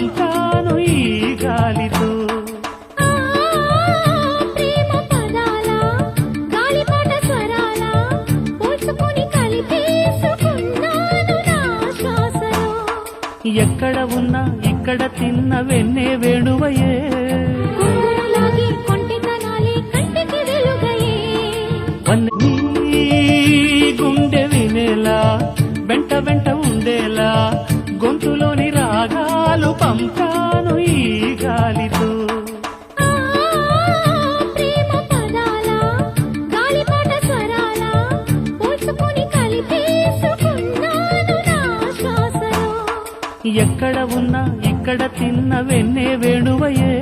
పంపాను ఈ గాలితో. ప్రేమ పదాల గాలిపాట స్వరాల పోల్చుకొని కలిపేసుకున్నాను నా శ్వాసలో. ఎక్కడ ఉన్నా ఇక్కడ తిన్న వెన్నే వేణువయే, గుంగురులాగి కొంటెతనాలే కంటికి వెలుగయే. నీ గుండె వినేలా వెంట వెంట ఉండేలా గొంతులోని రాగాలు పంపాను ఈ గాలితో. ప్రేమ పదాల గాలిపాట స్వరాల పోల్చుకొని కలిపేసుకున్నాను నా శ్వాసలో. ఎక్కడ ఉన్నా ఇక్కడ తిన్న వెన్నే వేణువయే.